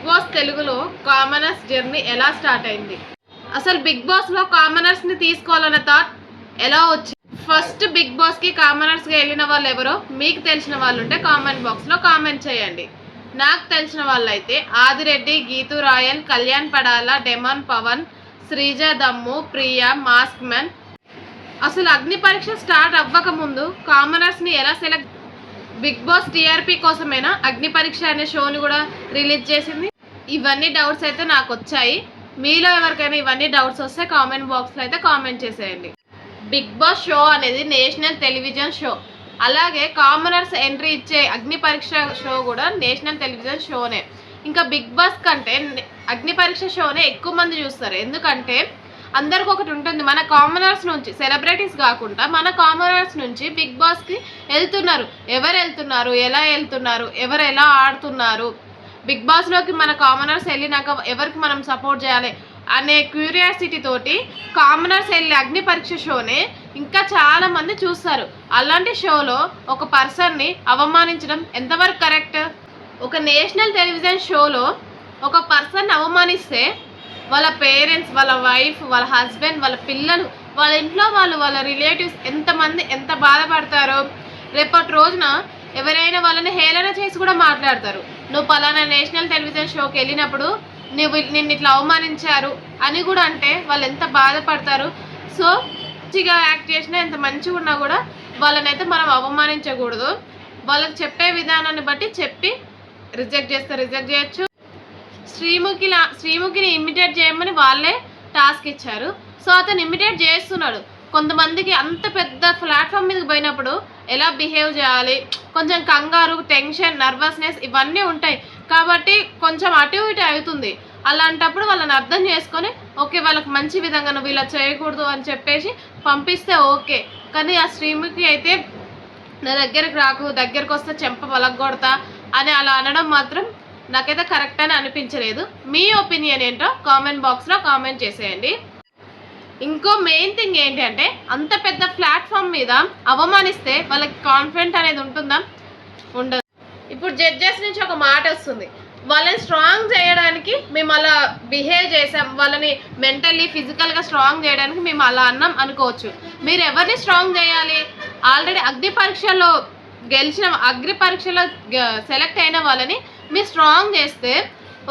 Big boss తెలుగులో commoners journey ఎలా start అయింది, అసలు బిగ్ బాస్లో కామనర్స్ని తీసుకోవాలన్న థాట్ ఎలా వచ్చింది? ఫస్ట్ బిగ్ బాస్కి కామనర్స్గా వెళ్ళిన వాళ్ళు ఎవరో మీకు తెలిసిన వాళ్ళు ఉంటే కామెంట్ బాక్స్లో కామెంట్ చేయండి. నాకు తెలిసిన వాళ్ళైతే ఆదిరెడ్డి, గీతూ రాయల్, కళ్యాణ్ పడాల, డెమాన్ పవన్, శ్రీజ దమ్ము, ప్రియా, మాస్క్ మ్యాన్. అసలు అగ్ని పరీక్ష స్టార్ట్ అవ్వక ముందు కామనర్స్ని ఎలా సెలెక్ట్? బిగ్ బాస్ టీఆర్పీ కోసమేనా అగ్ని పరీక్ష అనే షోని కూడా రిలీజ్ చేసింది? ఇవన్నీ డౌట్స్ అయితే నాకు వచ్చాయి. మీలో ఎవరికైనా ఇవన్నీ డౌట్స్ వస్తే కామెంట్ బాక్స్లో అయితే కామెంట్ చేసేయండి. బిగ్ బాస్ షో అనేది నేషనల్ టెలివిజన్ షో. అలాగే కామనర్స్ ఎంట్రీ ఇచ్చే అగ్ని పరీక్ష షో కూడా నేషనల్ టెలివిజన్ షోనే. ఇంకా బిగ్ బాస్ కంటే అగ్ని పరీక్ష షోనే ఎక్కువ మంది చూస్తారు. ఎందుకంటే అందరికి ఒకటి ఉంటుంది, మన కామనర్స్ నుంచి, సెలబ్రిటీస్ కాకుండా మన కామనర్స్ నుంచి బిగ్ బాస్కి వెళ్తున్నారు. ఎవరు వెళ్తున్నారు, ఎలా వెళ్తున్నారు, ఎవరు ఎలా ఆడుతున్నారు, బిగ్ బాస్లోకి మన కామనర్స్ వెళ్ళినాక ఎవరికి మనం సపోర్ట్ చేయాలి అనే క్యూరియాసిటీ తోటి కామనర్స్ వెళ్ళి అగ్ని పరీక్ష షోనే ఇంకా చాలా మంది చూస్తారు. అలాంటి షోలో ఒక పర్సన్ని అవమానించడం ఎంతవరకు కరెక్ట్? ఒక నేషనల్ టెలివిజన్ షోలో ఒక పర్సన్ అవమానిస్తే వాళ్ళ పేరెంట్స్, వాళ్ళ వైఫ్, వాళ్ళ హస్బెండ్, వాళ్ళ పిల్లలు, వాళ్ళ ఇంట్లో వాళ్ళు, వాళ్ళ రిలేటివ్స్ ఎంతమంది ఎంత బాధపడతారో. రేపటి రోజున ఎవరైనా వాళ్ళని హేళన చేసి కూడా మాట్లాడతారు. నువ్వు పలానా నేషనల్ టెలివిజన్ షోకి వెళ్ళినప్పుడు నిన్ను ఇట్లా అవమానించారు అని కూడా అంటే వాళ్ళు ఎంత బాధపడతారు. సో మంచిగా యాక్ట్ చేసినా, ఎంత మంచిగా ఉన్నా కూడా వాళ్ళనైతే మనం అవమానించకూడదు. వాళ్ళకి చెప్పే విధానాన్ని బట్టి చెప్పి రిజెక్ట్ చేయొచ్చు. శ్రీముఖిని ఇమిటేట్ చేయమని వాళ్ళే టాస్క్ ఇచ్చారు. సో అతను ఇమిటేట్ చేస్తున్నాడు. కొంతమందికి అంత పెద్ద ప్లాట్ఫామ్ మీదకి పోయినప్పుడు ఎలా బిహేవ్ చేయాలి, కొంచెం కంగారు, టెన్షన్, నర్వస్నెస్ ఇవన్నీ ఉంటాయి. కాబట్టి కొంచెం అటు ఇటు అవుతుంది. అలాంటప్పుడు వాళ్ళని అర్థం చేసుకొని ఓకే వాళ్ళకి మంచి విధంగా నువ్వు ఇలా చేయకూడదు అని చెప్పేసి పంపిస్తే ఓకే. కానీ ఆ శ్రీముఖి అయితే నా దగ్గరకు రాకు, దగ్గరకు వస్తే చెంప పలగొడతా అని అలా అనడం మాత్రం నాకైతే కరెక్ట్ అని అనిపించలేదు. మీ ఒపీనియన్ ఏంటో కామెంట్ బాక్స్లో కామెంట్ చేసేయండి. ఇంకో మెయిన్ థింగ్ ఏంటంటే అంత పెద్ద ప్లాట్ఫామ్ మీద అవమానిస్తే వాళ్ళకి కాన్ఫిడెంట్ అనేది ఉంటుందా? ఉండదు. ఇప్పుడు జడ్జెస్ నుంచి ఒక మాట వస్తుంది, వాళ్ళని స్ట్రాంగ్ చేయడానికి మేము అలా బిహేవ్ చేసాం, వాళ్ళని మెంటల్లీ ఫిజికల్గా స్ట్రాంగ్ చేయడానికి మేము అలా అన్నాం అనుకోవచ్చు. మీరు ఎవరిని స్ట్రాంగ్ చేయాలి? ఆల్రెడీ అగ్ని పరీక్షలో సెలెక్ట్ అయిన వాళ్ళని మీరు స్ట్రాంగ్ చేస్తే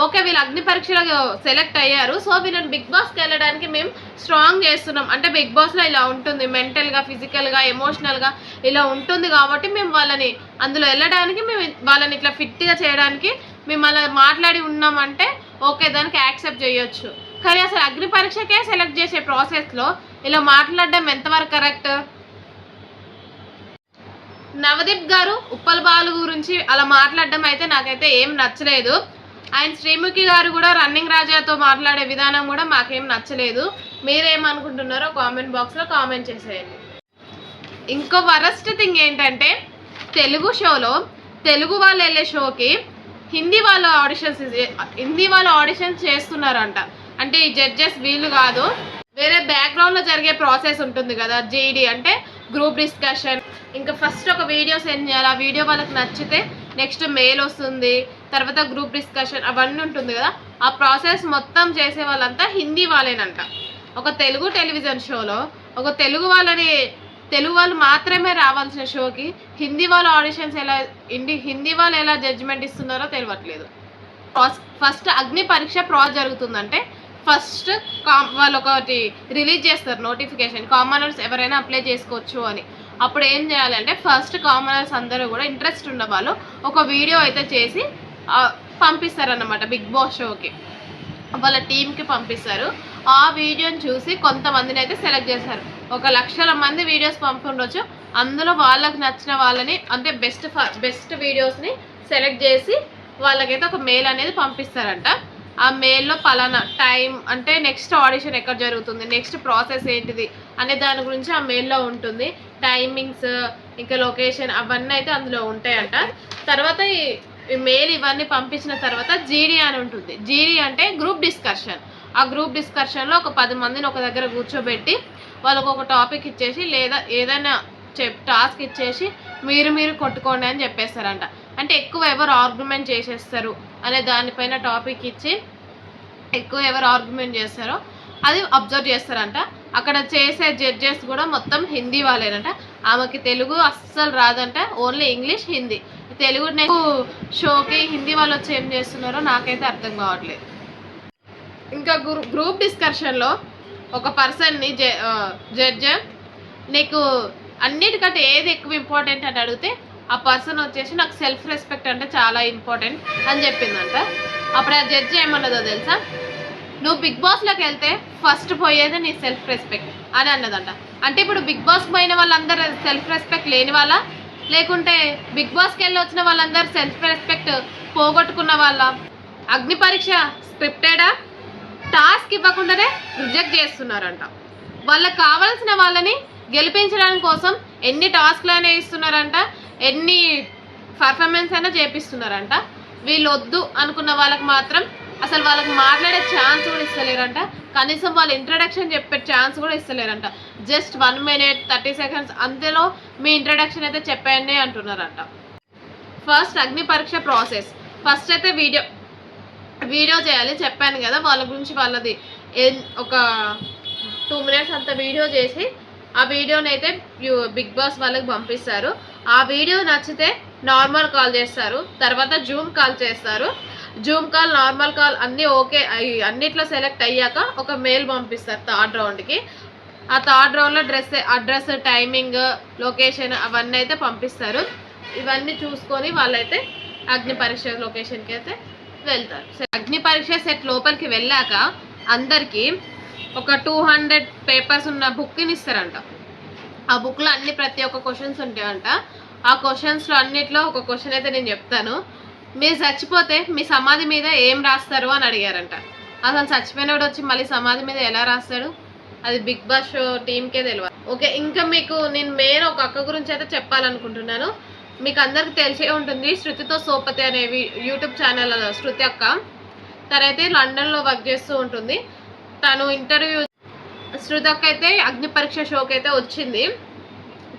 ఓకే వీళ్ళు అగ్ని పరీక్షలో సెలెక్ట్ అయ్యారు, సో వీళ్ళని బిగ్ బాస్కి వెళ్ళడానికి మేము స్ట్రాంగ్ చేస్తున్నాం అంటే బిగ్ బాస్లో ఇలా ఉంటుంది, మెంటల్గా, ఫిజికల్గా, ఎమోషనల్గా ఇలా ఉంటుంది కాబట్టి మేము వాళ్ళని అందులో వెళ్ళడానికి, మేము వాళ్ళని ఇట్లా ఫిట్గా చేయడానికి మేము అలా మాట్లాడి ఉన్నామంటే ఓకే దానికి యాక్సెప్ట్ చేయొచ్చు. కానీ అసలు అగ్ని పరీక్షకే సెలెక్ట్ చేసే ప్రాసెస్లో ఇలా మాట్లాడడం ఎంతవరకు కరెక్ట్? నవదీప్ గారు ఉప్పల్ బాలు గురించి అలా మాట్లాడడం అయితే నాకైతే ఏం నచ్చలేదు. అండ్ శ్రీముఖి గారు కూడా రన్నింగ్ రాజాతో మాట్లాడే విధానం కూడా మాకేం నచ్చలేదు. మీరేమనుకుంటున్నారో కామెంట్ బాక్స్లో కామెంట్ చేసేయండి. ఇంకో వరస్ట్ థింగ్ ఏంటంటే తెలుగు షోలో తెలుగు వాళ్ళు వెళ్ళే షోకి హిందీ వాళ్ళు ఆడిషన్స్ చేస్తున్నారంట. అంటే ఈ జడ్జెస్ వీళ్ళు కాదు, వేరే బ్యాక్గ్రౌండ్లో జరిగే ప్రాసెస్ ఉంటుంది కదా, జీడీ అంటే గ్రూప్ డిస్కషన్. ఇంకా ఫస్ట్ ఒక వీడియో సెండ్ చేయాలి, ఆ వీడియో వాళ్ళకి నచ్చితే నెక్స్ట్ మెయిల్ వస్తుంది, తర్వాత గ్రూప్ డిస్కషన్ అవన్నీ ఉంటుంది కదా. ఆ ప్రాసెస్ మొత్తం చేసే వాళ్ళంతా హిందీ వాళ్ళేనంట. ఒక తెలుగు టెలివిజన్ షోలో ఒక తెలుగు వాళ్ళు మాత్రమే రావాల్సిన షోకి హిందీ వాళ్ళు ఆడిషన్స్ హిందీ వాళ్ళు ఎలా జడ్జిమెంట్ ఇస్తున్నారో తెలియట్లేదు. ఫస్ట్ అగ్ని పరీక్ష ప్రాసెస్ జరుగుతుందంటే ఫస్ట్ వాళ్ళు ఒకటి రిలీజ్ చేస్తారు నోటిఫికేషన్, కామనర్స్ ఎవరైనా అప్లై చేసుకోవచ్చు అని. అప్పుడు ఏం చేయాలంటే ఫస్ట్ కామనర్స్ అందరూ కూడా ఇంట్రెస్ట్ ఉన్న వాళ్ళు ఒక వీడియో అయితే చేసి పంపిస్తారన్నమాట బిగ్ బాస్ షోకి, వాళ్ళ టీంకి పంపిస్తారు. ఆ వీడియోని చూసి కొంతమందిని అయితే సెలెక్ట్ చేస్తారు. 1,00,000 మంది వీడియోస్ పంపుండొచ్చు, అందులో వాళ్ళకి నచ్చిన వాళ్ళని అంటే బెస్ట్ వీడియోస్ని సెలెక్ట్ చేసి వాళ్ళకైతే ఒక మెయిల్ అనేది పంపిస్తారంట. ఆ మెయిల్లో పలానా టైం అంటే నెక్స్ట్ ఆడిషన్ ఎక్కడ జరుగుతుంది, నెక్స్ట్ ప్రాసెస్ ఏంటిది అనే దాని గురించి ఆ మెయిల్లో ఉంటుంది. టైమింగ్స్, ఇంకా లొకేషన్ అవన్నీ అయితే అందులో ఉంటాయంట. తర్వాత ఈ మెయిల్ ఇవన్నీ పంపించిన తర్వాత జీడీ అని ఉంటుంది. జీడీ అంటే గ్రూప్ డిస్కషన్. ఆ గ్రూప్ డిస్కషన్లో ఒక 10 మందిని ఒక దగ్గర కూర్చోబెట్టి వాళ్ళకు ఒక టాపిక్ ఇచ్చేసి లేదా ఏదైనా టాస్క్ ఇచ్చేసి మీరు కొట్టుకోండి అని చెప్పేస్తారంట. అంటే ఎక్కువ ఎవరు ఆర్గ్యుమెంట్ చేసేస్తారు అనే దానిపైన టాపిక్ ఇచ్చి ఎక్కువ ఎవరు ఆర్గ్యుమెంట్ చేస్తారో అది అబ్జర్వ్ చేస్తారంట. అక్కడ చేసే జడ్జెస్ కూడా మొత్తం హిందీ వాళ్ళేనంట. ఆమెకి తెలుగు అస్సలు రాదంట, ఓన్లీ ఇంగ్లీష్, హిందీ. తెలుగు షోకి హిందీ వాళ్ళు వచ్చి ఏం చేస్తున్నారో నాకైతే అర్థం కావట్లేదు. ఇంకా గ్రూప్ డిస్కషన్లో ఒక పర్సన్ని జడ్జ్ నీకు అన్నిటికంటే ఏది ఎక్కువ ఇంపార్టెంట్ అని అడిగితే ఆ పర్సన్ వచ్చేసి నాకు సెల్ఫ్ రెస్పెక్ట్ అంటే చాలా ఇంపార్టెంట్ అని చెప్పిందంట. అప్పుడు ఆ జడ్జి ఏమన్నదో తెలుసా, నువ్వు బిగ్ బాస్లోకి వెళ్తే ఫస్ట్ పోయేది నీ సెల్ఫ్ రెస్పెక్ట్ అని అన్నదంట. అంటే ఇప్పుడు బిగ్ బాస్కి పోయిన వాళ్ళందరూ సెల్ఫ్ రెస్పెక్ట్ లేని వాళ్ళ, లేకుంటే బిగ్ బాస్కి వెళ్ళి వచ్చిన వాళ్ళందరూ సెల్ఫ్ రెస్పెక్ట్ పోగొట్టుకున్న వాళ్ళ? అగ్ని పరీక్ష స్క్రిప్టెడా, టాస్క్ ఇవ్వకుండానే రిజెక్ట్ చేస్తున్నారంట. వాళ్ళకి కావాల్సిన వాళ్ళని గెలిపించడానికి కోసం ఎన్ని టాస్క్లు అయినా ఇస్తున్నారంట, ఎన్ని పర్ఫార్మెన్స్ అయినా చేపిస్తున్నారంట. వీళ్ళు వద్దు అనుకున్న వాళ్ళకి మాత్రం అసలు వాళ్ళకి మాట్లాడే ఛాన్స్ కూడా ఇస్తలేరంట. కనీసం వాళ్ళ ఇంట్రడక్షన్ చెప్పే ఛాన్స్ కూడా ఇస్తలేరంట. జస్ట్ 1 minute 30 seconds అంతలో మీ ఇంట్రడక్షన్ అయితే చెప్పండి అంటున్నారంట. ఫస్ట్ అగ్ని పరీక్ష ప్రాసెస్, ఫస్ట్ అయితే వీడియో చేయాలి. చెప్పాను కదా వాళ్ళ గురించి, వాళ్ళది ఒక 2 minutes అంత వీడియో చేసి ఆ వీడియోని అయితే బిగ్ బాస్ వాళ్ళకి పంపిస్తారు. ఆ వీడియో నచ్చితే నార్మల్ కాల్ చేస్తారు, తర్వాత జూమ్ కాల్ చేస్తారు. జూమ్ కాల్, నార్మల్ కాల్ అన్నీ ఓకే అన్నిట్లో సెలెక్ట్ అయ్యాక ఒక మెయిల్ పంపిస్తారు 3rd రౌండ్కి. ఆ 3rd రౌండ్లో అడ్రస్, టైమింగ్, లొకేషన్ అవన్నీ అయితే పంపిస్తారు. ఇవన్నీ చూసుకొని వాళ్ళైతే అగ్ని పరీక్ష లొకేషన్కి అయితే వెళ్తారు. అగ్ని పరీక్ష సెట్ లోపలికి వెళ్ళాక అందరికీ ఒక 200 పేపర్స్ ఉన్న బుక్ని ఇస్తారంట. ఆ బుక్లో ప్రతి ఒక్క క్వశ్చన్స్ ఉంటాయంట. ఆ క్వశ్చన్స్లో అన్నిట్లో ఒక క్వశ్చన్ అయితే నేను చెప్తాను. మీరు చచ్చిపోతే మీ సమాధి మీద ఏం రాస్తారు అని అడిగారంట. అసలు చచ్చిపోయినప్పుడు వచ్చి మళ్ళీ సమాధి మీద ఎలా రాస్తాడు, అది బిగ్ బాస్ షో టీంకే తెలియదు. ఓకే, ఇంకా మీకు నేను మెయిన్ ఒక అక్క గురించి అయితే చెప్పాలనుకుంటున్నాను. మీకు అందరికి తెలిసే ఉంటుంది, శృతితో సోపతి అనే యూట్యూబ్ ఛానల్ శృతి అక్క. తనైతే లండన్లో వర్క్ చేస్తూ ఉంటుంది. తను శృతి అక్క అయితే అగ్ని పరీక్ష షోకి అయితే వచ్చింది.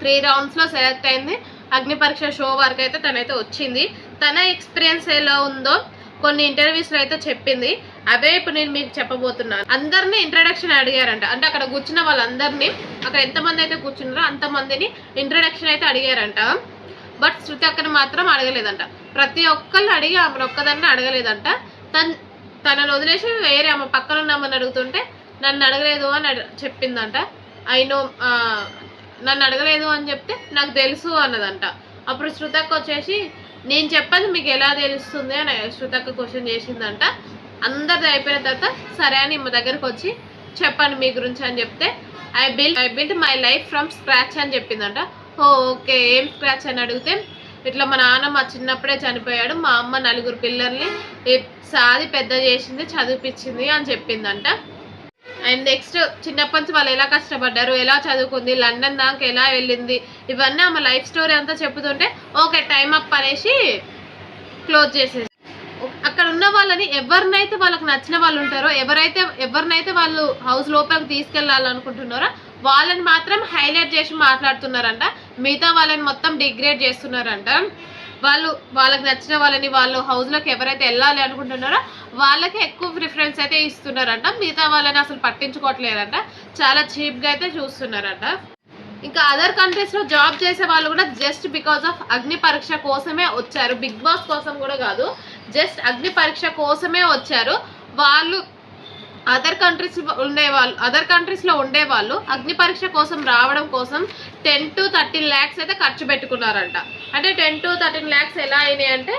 3 roundsలో సెలెక్ట్ అయింది. అగ్ని పరీక్ష షో వరకు అయితే తనైతే వచ్చింది. తన ఎక్స్పీరియన్స్ ఎలా ఉందో కొన్ని ఇంటర్వ్యూస్లో అయితే చెప్పింది. అవే ఇప్పుడు నేను మీకు చెప్పబోతున్నాను. అందరినీ ఇంట్రడక్షన్ అడిగారంట. అంటే అక్కడ కూర్చున్న వాళ్ళందరినీ, అక్కడ ఎంతమంది అయితే కూర్చున్నారో అంతమందిని ఇంట్రడక్షన్ అయితే అడిగారంట. బట్ శృతి అక్కని మాత్రం అడగలేదంట. ప్రతి ఒక్కళ్ళు అడిగి ఆమెను ఒక్కదాన్ని అడగలేదంట. తనను వదిలేసి వేరే ఆమె పక్కన ఉన్నామని అడుగుతుంటే నన్ను అడగలేదు అని చెప్పిందంట. నన్ను అడగలేదు అని చెప్తే నాకు తెలుసు అన్నదంట. అప్పుడు శృతక్క వచ్చేసి నేను చెప్పదు మీకు ఎలా తెలుస్తుంది అని శృతక్క క్వశ్చన్ చేసిందంట. అందరిది అయిపోయిన తర్వాత సరే అని మా దగ్గరకు వచ్చి చెప్పండి మీ గురించి అని చెప్తే I built my life from scratch అని చెప్పిందంట. ఓకే, ఏం స్క్రాచ్ అని అడిగితే ఇట్లా మా నాన్న మా చిన్నప్పుడే చనిపోయాడు, మా అమ్మ 4 పిల్లల్ని సాది పెద్ద చేసింది, చదివిపించింది అని చెప్పిందంట. అండ్ నెక్స్ట్ చిన్నప్పటి నుంచి వాళ్ళు ఎలా కష్టపడ్డారు, ఎలా చదువుకుంది, లండన్ దాకా ఎలా వెళ్ళింది, ఇవన్నీ ఆమె లైఫ్ స్టోరీ అంతా చెప్తుంటే ఓకే టైం అప్ అనేసి క్లోజ్ చేసేసి అక్కడ ఉన్న వాళ్ళని ఎవరినైతే వాళ్ళకి నచ్చిన వాళ్ళు ఉంటారో, ఎవరినైతే వాళ్ళు హౌస్ లోపలికి తీసుకెళ్లాలనుకుంటున్నారో వాళ్ళని మాత్రం హైలైట్ చేసి మాట్లాడుతున్నారంట. మిగతా వాళ్ళని మొత్తం డిగ్రేడ్ చేస్తున్నారంట. వాళ్ళకి నచ్చిన వాళ్ళని, వాళ్ళు హౌస్లోకి ఎవరైతే వెళ్ళాలి అనుకుంటున్నారో వాళ్ళకి ఎక్కువ ప్రిఫరెన్స్ అయితే ఇస్తున్నారంట. మిగతా వాళ్ళని అసలు పట్టించుకోవట్లేదంట. చాలా చీప్గా అయితే చూస్తున్నారంట. ఇంకా అదర్ కంట్రీస్లో జాబ్ చేసే వాళ్ళు కూడా జస్ట్ బికాస్ ఆఫ్ అగ్ని పరీక్ష కోసమే వచ్చారు. బిగ్ బాస్ కోసం కూడా కాదు, జస్ట్ అగ్ని పరీక్ష కోసమే వచ్చారు. వాళ్ళు అదర్ కంట్రీస్లో ఉండేవాళ్ళు అగ్ని పరీక్ష కోసం రావడం కోసం 10 to 13 lakhs అయితే ఖర్చు పెట్టుకున్నారంట. అంటే 10 to 13 lakhs ఎలా అయినాయి అంటే,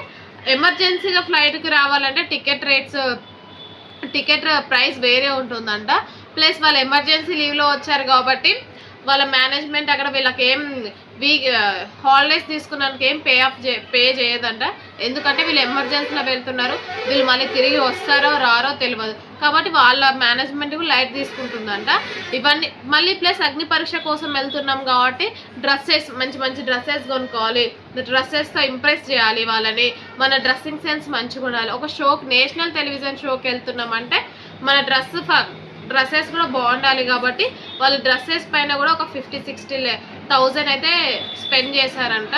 ఎమర్జెన్సీగా ఫ్లైట్కి రావాలంటే టికెట్ ప్రైస్ వేరే ఉంటుందంట. ప్లస్ వాళ్ళు ఎమర్జెన్సీ లీవ్లో వచ్చారు కాబట్టి వాళ్ళ మేనేజ్మెంట్ అక్కడ వీళ్ళకి ఏం హాలిడేస్ తీసుకున్నానికి ఏం పే చేయదంట. ఎందుకంటే వీళ్ళు ఎమర్జెన్సీలో వెళ్తున్నారు, వీళ్ళు మళ్ళీ తిరిగి వస్తారో రారో తెలియదు కాబట్టి వాళ్ళ మేనేజ్మెంట్ లైట్ తీసుకుంటుందంట. ఇవన్నీ మళ్ళీ ప్లస్ అగ్ని పరీక్ష కోసం వెళ్తున్నాం కాబట్టి మంచి డ్రెస్సెస్ కొనుక్కోవాలి, డ్రెస్సెస్తో ఇంప్రెస్ చేయాలి వాళ్ళని, మన డ్రెస్సింగ్ సెన్స్ మంచిగా ఉండాలి. ఒక షోకి, నేషనల్ టెలివిజన్ షోకి వెళ్తున్నామంటే మన డ్రెస్సెస్ కూడా బాగుండాలి కాబట్టి వాళ్ళు డ్రెస్సెస్ పైన కూడా ఒక 50-60 thousand అయితే స్పెండ్ చేశారంట.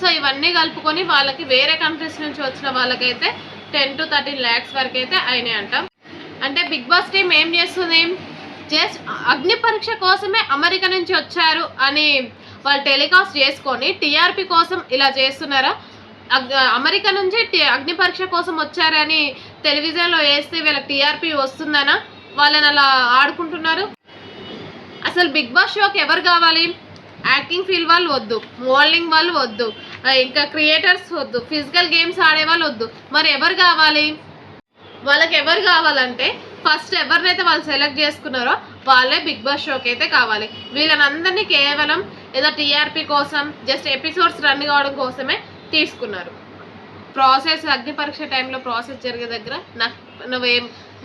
సో ఇవన్నీ కలుపుకొని వాళ్ళకి వేరే కంట్రీస్ నుంచి వచ్చిన వాళ్ళకైతే 10 to 13 lakhs వరకు అయితే అయినాయి అంట. అంటే బిగ్ బాస్ టీమ్ ఏం చేస్తుంది, జస్ట్ అగ్ని పరీక్ష కోసమే అమెరికా నుంచి వచ్చారు అని వాళ్ళు టెలికాస్ట్ చేసుకొని టీఆర్పీ కోసం ఇలా చేస్తున్నారా? అమెరికా నుంచి అగ్ని పరీక్ష కోసం వచ్చారని టెలివిజన్లో వేస్తే వీళ్ళకి టీఆర్పీ వస్తుందనా వాళ్ళని అలా ఆడుకుంటున్నారు? అసలు బిగ్ బాస్ షోకి ఎవరు కావాలి? యాక్టింగ్ ఫీల్డ్ వాళ్ళు వద్దు, మోడలింగ్ వాళ్ళు వద్దు, ఇంకా క్రియేటర్స్ వద్దు, ఫిజికల్ గేమ్స్ ఆడే వాళ్ళు వద్దు. మరి ఎవరు కావాలి? వాళ్ళకి ఎవరు కావాలంటే ఫస్ట్ ఎవరినైతే వాళ్ళు సెలెక్ట్ చేసుకున్నారో వాళ్ళే బిగ్ బాస్ షోకి అయితే కావాలి. వీళ్ళనందరినీ కేవలం ఏదో టీఆర్పీ కోసం జస్ట్ ఎపిసోడ్స్ రన్ కావడం కోసమే తీసుకున్నారు. ప్రాసెస్ అగ్ని పరీక్ష టైంలో ప్రాసెస్ జరిగే దగ్గర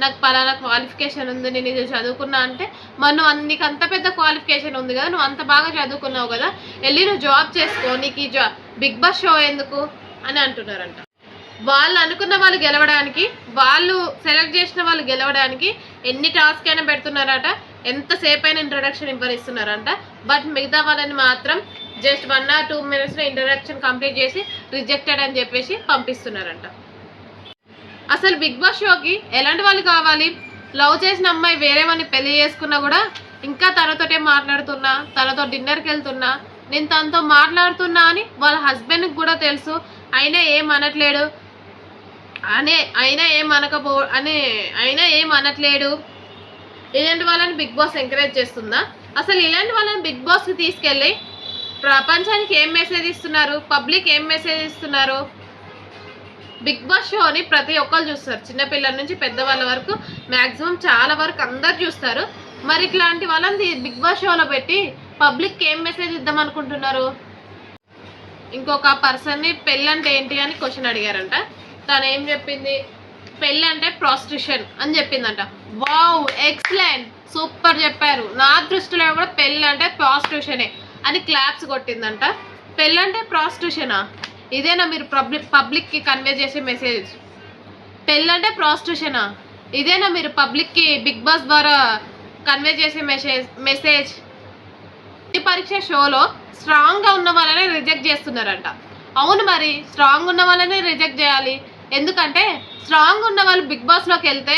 నాకు పలానా క్వాలిఫికేషన్ ఉంది, నేను ఇది చదువుకున్నా అంటే మనం నీకు అంత పెద్ద క్వాలిఫికేషన్ ఉంది కదా, నువ్వు అంత బాగా చదువుకున్నావు కదా, వెళ్ళి నువ్వు జాబ్ చేసుకో, నీకు ఈ బిగ్ బాస్ షో ఎందుకు అని అంటున్నారంట. వాళ్ళు అనుకున్న వాళ్ళు గెలవడానికి, వాళ్ళు సెలెక్ట్ చేసిన వాళ్ళు గెలవడానికి ఎన్ని టాస్క్ అయినా పెడుతున్నారట, ఎంతసేపు అయినా ఇంట్రొడక్షన్ ఇస్తున్నారంట. బట్ మిగతా వాళ్ళని మాత్రం just 1 or 2 minutes introduction complete చేసి రిజెక్టెడ్ అని చెప్పేసి పంపిస్తున్నారంట. అసలు బిగ్ బాస్ షోకి ఎలాంటి వాళ్ళు కావాలి? లవ్ చేసిన అమ్మాయి వేరే వాడిని పెళ్లి చేసుకున్నా కూడా ఇంకా తనతోటే మాట్లాడుతున్నా, తనతో డిన్నర్కి వెళ్తున్నా, నేను తనతో మాట్లాడుతున్నా అని వాళ్ళ హస్బెండ్కి కూడా తెలుసు, అయినా ఏం అనట్లేడు అయినా ఏం అనట్లేడు. ఇలాంటి వాళ్ళని బిగ్ బాస్ ఎంకరేజ్ చేస్తుందా? అసలు ఇలాంటి వాళ్ళని బిగ్ బాస్కి తీసుకెళ్ళి ప్రపంచానికి ఏం మెసేజ్ ఇస్తున్నారు? పబ్లిక్ ఏం మెసేజ్ ఇస్తున్నారు? బిగ్ బాస్ షోని ప్రతి ఒక్కరు చూస్తారు, చిన్నపిల్లల నుంచి పెద్దవాళ్ళ వరకు మ్యాక్సిమం చాలా వరకు అందరు చూస్తారు. మరి ఇట్లాంటి వాళ్ళని బిగ్ బాస్ షోలో పెట్టి పబ్లిక్కి ఏం మెసేజ్ ఇద్దాం అనుకుంటున్నారు? ఇంకొక పర్సన్ని పెళ్ళి అంటే ఏంటి అని క్వశ్చన్ అడిగారంట. తను ఏం చెప్పింది, పెళ్ళి అంటే ప్రాస్టిట్యూషన్ అని చెప్పిందంట. వావ్, ఎక్సలెంట్, సూపర్ చెప్పారు, నా దృష్టిలో కూడా పెళ్ళి అంటే ప్రాస్టిట్యూషనే అని క్లాప్స్ కొట్టిందంట. పెళ్ళి అంటే ప్రాస్టిట్యూషనా? ఇదేనా మీరు పబ్లిక్కి కన్వే చేసే మెసేజ్? పెళ్ళి అంటే ప్రాస్టిట్యూషనా? ఇదేనా మీరు పబ్లిక్కి బిగ్ బాస్ ద్వారా కన్వే చేసే మెసేజ్? ఈ పరీక్ష షోలో స్ట్రాంగ్గా ఉన్న వాళ్ళనే రిజెక్ట్ చేస్తున్నారంట. అవును, మరి స్ట్రాంగ్ ఉన్న వాళ్ళనే రిజెక్ట్ చేయాలి. ఎందుకంటే స్ట్రాంగ్ ఉన్న వాళ్ళు బిగ్ బాస్లోకి వెళ్తే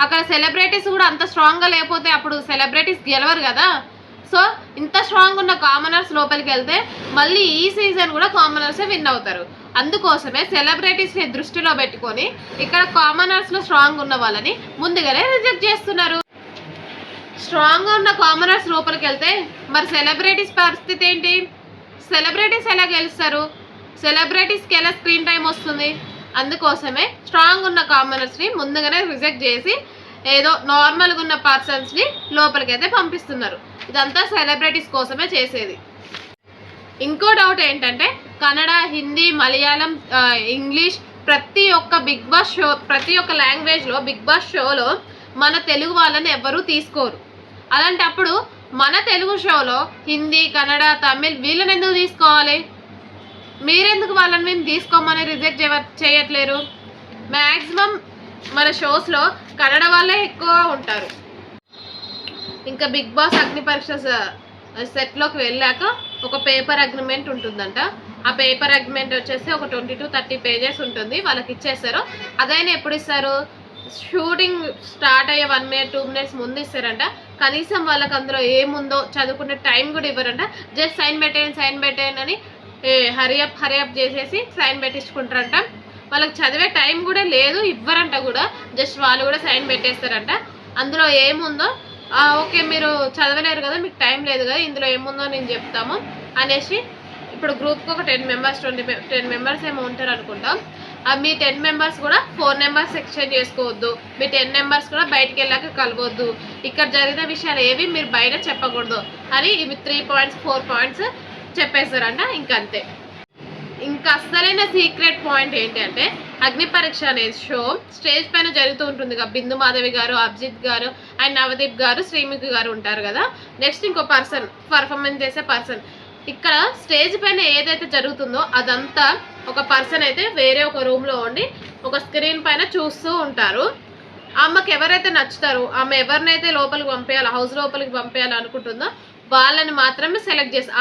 అక్కడ సెలబ్రిటీస్ కూడా అంత స్ట్రాంగ్గా లేకపోతే అప్పుడు సెలబ్రిటీస్ గెలవరు కదా. సో ఇంత స్ట్రాంగ్ ఉన్న కామనర్స్ లోపలికి వెళ్తే మళ్ళీ ఈ సీజన్ కూడా కామనర్సే విన్ అవుతారు. అందుకోసమే సెలబ్రిటీస్ని దృష్టిలో పెట్టుకొని ఇక్కడ కామనర్స్లో స్ట్రాంగ్ ఉన్న వాళ్ళని ముందుగానే రిజెక్ట్ చేస్తున్నారు. స్ట్రాంగ్గా ఉన్న కామనర్స్ లోపలికి వెళ్తే మరి సెలబ్రిటీస్ పరిస్థితి ఏంటి? సెలబ్రిటీస్ ఎలా గెలుస్తారు? సెలబ్రిటీస్కి ఎలా స్క్రీన్ టైం వస్తుంది? అందుకోసమే స్ట్రాంగ్ ఉన్న కామనర్స్ని ముందుగానే రిజెక్ట్ చేసి ఏదో నార్మల్గా ఉన్న పర్సన్స్ని లోపలికి అయితే పంపిస్తున్నారు. ఇదంతా సెలబ్రిటీస్ కోసమే చేసేది. ఇంకో డౌట్ ఏంటంటే కన్నడ, హిందీ, మలయాళం, ఇంగ్లీష్ ప్రతి ఒక్క బిగ్ బాస్ షో, ప్రతి ఒక్క లాంగ్వేజ్లో బిగ్ బాస్ షోలో మన తెలుగు వాళ్ళని ఎవ్వరూ తీసుకోరు. అలాంటప్పుడు మన తెలుగు షోలో హిందీ, కన్నడ, తమిళ్ వీళ్ళని ఎందుకు తీసుకోవాలి? మీరెందుకు వాళ్ళని మేము తీసుకోమని రిజెక్ట్ చేయట్లేరు? మ్యాక్సిమం మన షోస్లో కన్నడ వాళ్ళే ఎక్కువ ఉంటారు. ఇంకా బిగ్ బాస్ అగ్ని పరీక్ష సెట్లోకి వెళ్ళాక ఒక పేపర్ అగ్రిమెంట్ ఉంటుందంట. ఆ పేపర్ అగ్రిమెంట్ వచ్చేసి ఒక 20 to 30 pages ఉంటుంది, వాళ్ళకి ఇచ్చేస్తారు. అదైనా ఎప్పుడు ఇస్తారు? షూటింగ్ స్టార్ట్ అయ్యే 1 minute 2 minutes ముందు ఇస్తారంట. కనీసం వాళ్ళకి అందులో ఏముందో చదువుకునే టైం కూడా ఇవ్వరంట. జస్ట్ సైన్ పెట్టేయండి అని హరియప్ చేసేసి సైన్ పెట్టించుకుంటారంట. వాళ్ళకి చదివే టైం కూడా లేదు, ఇవ్వరంట కూడా, జస్ట్ వాళ్ళు కూడా సైన్ పెట్టేస్తారంట. అందులో ఏముందో ఓకే మీరు చదవలేరు కదా, మీకు టైం లేదు కదా, ఇందులో ఏముందో నేను చెప్తాము అనేసి ఇప్పుడు గ్రూప్కి ఒక 10 members 10 members ఏమో ఉంటారు అనుకుంటాం. మీ 10 members కూడా 4 numbers ఎక్స్చేంజ్ చేసుకోవద్దు, మీ 10 members కూడా బయటికి వెళ్ళాక కలవద్దు, ఇక్కడ జరిగిన విషయాలు ఏవి మీరు బయట చెప్పకూడదు అని ఇవి 3 points 4 points చెప్పేస్తారంట. ఇంకంతే. ఇంకా అసలైన సీక్రెట్ పాయింట్ ఏంటంటే అగ్ని పరీక్ష అనేది షో స్టేజ్ పైన జరుగుతూ ఉంటుంది కదా. బిందు మాధవి గారు, అభిజిత్ గారు అండ్ నవదీప్ గారు, శ్రీముఖి గారు ఉంటారు కదా. నెక్స్ట్ ఇంకో పర్సన్, పర్ఫార్మెన్స్ చేసే పర్సన్. ఇక్కడ స్టేజ్ పైన ఏదైతే జరుగుతుందో అదంతా ఒక పర్సన్ అయితే వేరే ఒక రూమ్లో ఉండి ఒక స్క్రీన్ పైన చూస్తూ ఉంటారు. ఆమెకు ఎవరైతే నచ్చుతారో, ఆమె ఎవరినైతే లోపలికి పంపేయాలి, హౌస్ లోపలికి పంపేయాలి అనుకుంటుందో వాళ్ళని మాత్రమే సెలెక్ట్ చేసి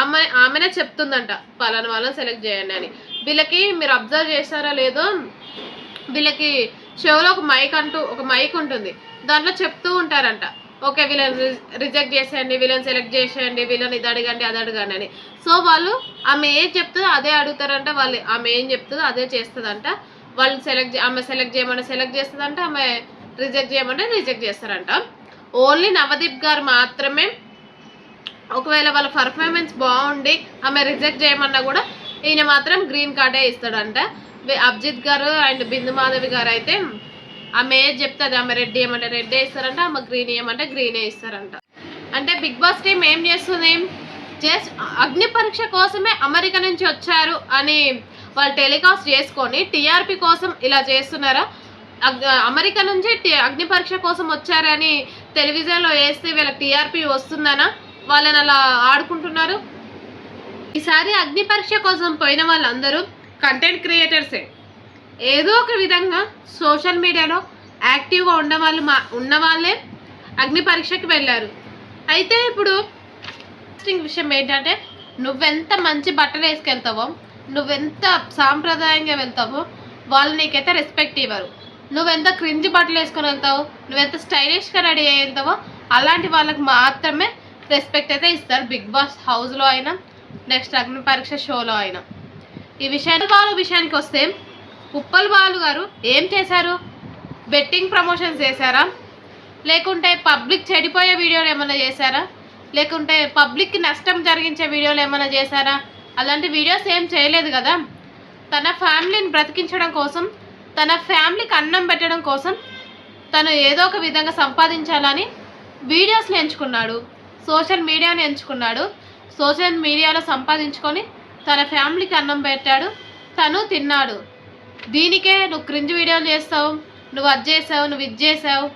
ఆమెనే చెప్తుందంట పలానా వాళ్ళని సెలెక్ట్ చేయండి అని. వీళ్ళకి మీరు అబ్జర్వ్ చేస్తారో లేదో, వీళ్ళకి షోలో ఒక మైక్ ఉంటుంది, దాంట్లో చెప్తూ ఉంటారంట ఓకే వీళ్ళని రిజెక్ట్ చేసేయండి, వీళ్ళని సెలెక్ట్ చేసేయండి, వీళ్ళని ఇది అడగండి అది అడగండి అని. సో వాళ్ళు ఆమె ఏం చెప్తుందో అదే అడుగుతారంట, ఆమె ఏం చెప్తుందో అదే చేస్తుందంట. వాళ్ళు ఆమె సెలెక్ట్ చేయమంటే సెలెక్ట్ చేస్తుందంట, ఆమె రిజెక్ట్ చేయమంటే రిజెక్ట్ చేస్తారంట. ఓన్లీ నవదీప్ గారు మాత్రమే ఒకవేళ వాళ్ళ పర్ఫార్మెన్స్ బాగుండి ఆమె రిజెక్ట్ చేయమన్నా కూడా ఈయన మాత్రం గ్రీన్ కార్డే ఇస్తాడంట. అభిజిత్ గారు అండ్ బిందు మాధవి గారు అయితే ఆమె ఏది చెప్తుంది, ఆమె రెడ్ ఏమంటే రెడ్డే ఇస్తారంట, ఆమె గ్రీన్ ఏమంటే గ్రీనే ఇస్తారంట. అంటే బిగ్ బాస్ టీం ఏం చేస్తుంది, జస్ట్ అగ్ని పరీక్ష కోసమే అమెరికా నుంచి వచ్చారు అని వాళ్ళు టెలికాస్ట్ చేసుకొని టీఆర్పీ కోసం ఇలా చేస్తున్నారా? అమెరికా నుంచి అగ్ని పరీక్ష కోసం వచ్చారని టెలివిజన్లో వేస్తే వీళ్ళకి టీఆర్పీ వస్తుందనా వాళ్ళని అలా ఆడుకుంటున్నారు? ఈసారి అగ్ని పరీక్ష కోసం పోయిన వాళ్ళందరూ కంటెంట్ క్రియేటర్సే. ఏదో ఒక విధంగా సోషల్ మీడియాలో యాక్టివ్గా ఉన్న వాళ్ళే అగ్ని పరీక్షకి వెళ్ళారు. అయితే ఇప్పుడు విషయం ఏంటంటే, నువ్వెంత మంచి బట్టలు వేసుకెళ్తావో, నువ్వెంత సాంప్రదాయంగా వెళ్తావో వాళ్ళు నీకైతే రెస్పెక్ట్ ఇవ్వరు. నువ్వెంత క్రింజ్ బట్టలు వేసుకొని వెళ్తావు, నువ్వెంత స్టైలిష్గా రెడీ అయ్యి వెళ్తావో అలాంటి వాళ్ళకి మాత్రమే రెస్పెక్ట్ అయితే ఇస్తారు, బిగ్ బాస్ హౌస్లో అయినా నెక్స్ట్ అగ్ని పరీక్ష షోలో అయినా. ఈ విషయానికి వస్తే ఉప్పల్ బాలు గారు ఏం చేశారు? బెట్టింగ్ ప్రమోషన్స్ చేశారా, లేకుంటే పబ్లిక్ చెడిపోయే వీడియోలు ఏమైనా చేశారా, లేకుంటే పబ్లిక్కి నష్టం జరిగించే వీడియోలు ఏమైనా చేశారా? అలాంటి వీడియోస్ ఏం చేయలేదు కదా. తన ఫ్యామిలీని బ్రతికించడం కోసం, తన ఫ్యామిలీకి అన్నం పెట్టడం కోసం తను ఏదో ఒక విధంగా సంపాదించాలని వీడియోస్ని ఎంచుకున్నాడు, సోషల్ మీడియాని ఎంచుకున్నాడు. సోషల్ మీడియాలో సంపాదించుకొని తన ఫ్యామిలీకి అన్నం పెట్టాడు, తను తిన్నాడు. దీనికే నువ్వు క్రింజ్ వీడియోలు చేస్తావు, నువ్వు అది చేసావు, నువ్వు ఇది చేసావు,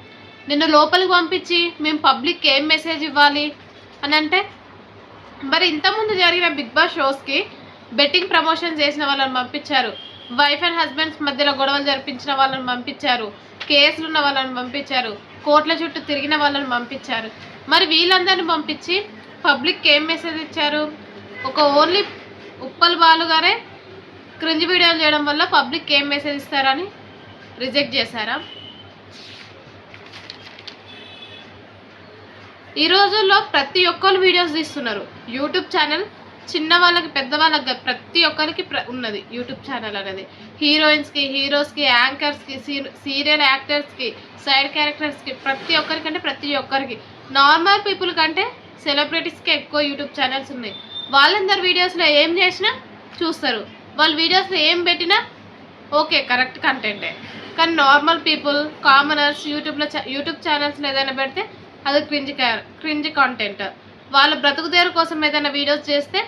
నిన్ను లోపలికి పంపించి మేము పబ్లిక్కి ఏం మెసేజ్ ఇవ్వాలి అని అంటే? మరి ఇంతకుముందు జరిగిన బిగ్ బాస్ షోస్కి బెట్టింగ్ ప్రమోషన్ చేసిన వాళ్ళని పంపించారు, వైఫ్ అండ్ హస్బెండ్స్ మధ్యలో గొడవలు జరిపించిన వాళ్ళని పంపించారు, కేసులు ఉన్న వాళ్ళని పంపించారు, కోట్ల చుట్టూ తిరిగిన వాళ్ళని పంపించారు. మరి వీళ్ళందరినీ పంపించి పబ్లిక్కి ఏం మెసేజ్ ఇచ్చారు? ఒక ఓన్లీ ఉప్పల్ బాలు గారే క్రింజ్ వీడియోలు చేయడం వల్ల పబ్లిక్ ఏం మెసేజ్ ఇస్తారని రిజెక్ట్ చేశారా? ఈ రోజుల్లో ప్రతి ఒక్కరు వీడియోస్ తీస్తున్నారు. యూట్యూబ్ ఛానల్ చిన్న వాళ్ళకి పెద్ద వాళ్ళకి ప్రతి ఒక్కరికి ఉన్నది యూట్యూబ్ ఛానల్ అనేది. హీరోయిన్స్కి, హీరోస్కి, యాంకర్స్కి, సీరియల్ యాక్టర్స్కి, సైడ్ క్యారెక్టర్స్కి, ప్రతి ఒక్కరికి నార్మల్ పీపుల్ కంటే సెలబ్రిటీస్కి ఎక్కువ యూట్యూబ్ ఛానల్స్ ఉన్నాయి. వాళ్ళందరు వీడియోస్లో ఏం చేసినా చూస్తారు, వాళ్ళ వీడియోస్లో ఏం పెట్టినా ఓకే కరెక్ట్ కంటెంటే. కానీ నార్మల్ పీపుల్, కామనర్స్ యూట్యూబ్ ఛానల్స్లో ఏదైనా పెడితే అది క్రింజ్ కంటెంట్. వాళ్ళ బ్రతుకుదేరు కోసం ఏదైనా వీడియోస్ చేస్తే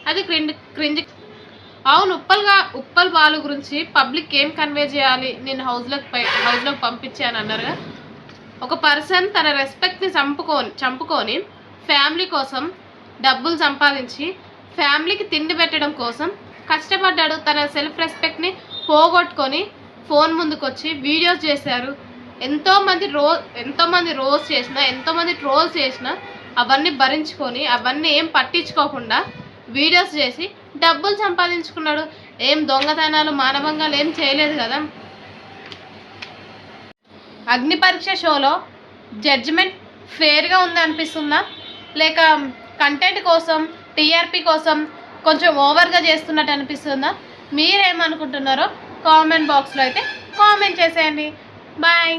అది క్రింజ్. అవును, ఉప్పల్ బాలు గురించి పబ్లిక్ ఏం కన్వే చేయాలి, నేను హౌస్లోకి పంపించాను అన్నారుగా. ఒక పర్సన్ తన రెస్పెక్ట్ని చంపుకొని ఫ్యామిలీ కోసం డబ్బులు సంపాదించి ఫ్యామిలీకి తిండి పెట్టడం కోసం కష్టపడ్డాడు. తన సెల్ఫ్ రెస్పెక్ట్ని పోగొట్టుకొని ఫోన్ ముందుకు వచ్చి వీడియోస్ చేశారు. ఎంతోమంది రోజ్ చేసినా, ఎంతోమంది ట్రోల్స్ చేసినా అవన్నీ భరించుకొని, అవన్నీ ఏం పట్టించుకోకుండా వీడియోస్ చేసి డబ్బులు సంపాదించుకున్నాడు. ఏం దొంగతనాలు, మానభంగాలు ఏం చేయలేదు కదా. అగ్ని పరీక్ష షోలో జడ్జిమెంట్ ఫేర్గా ఉంది అనిపిస్తుందా, లేక కంటెంట్ కోసం, టీఆర్పీ కోసం కొంచెం ఓవర్గా చేస్తున్నట్టు అనిపిస్తుందా? మీరేమనుకుంటున్నారో కామెంట్ బాక్స్లో అయితే కామెంట్ చేసేయండి. బాయ్.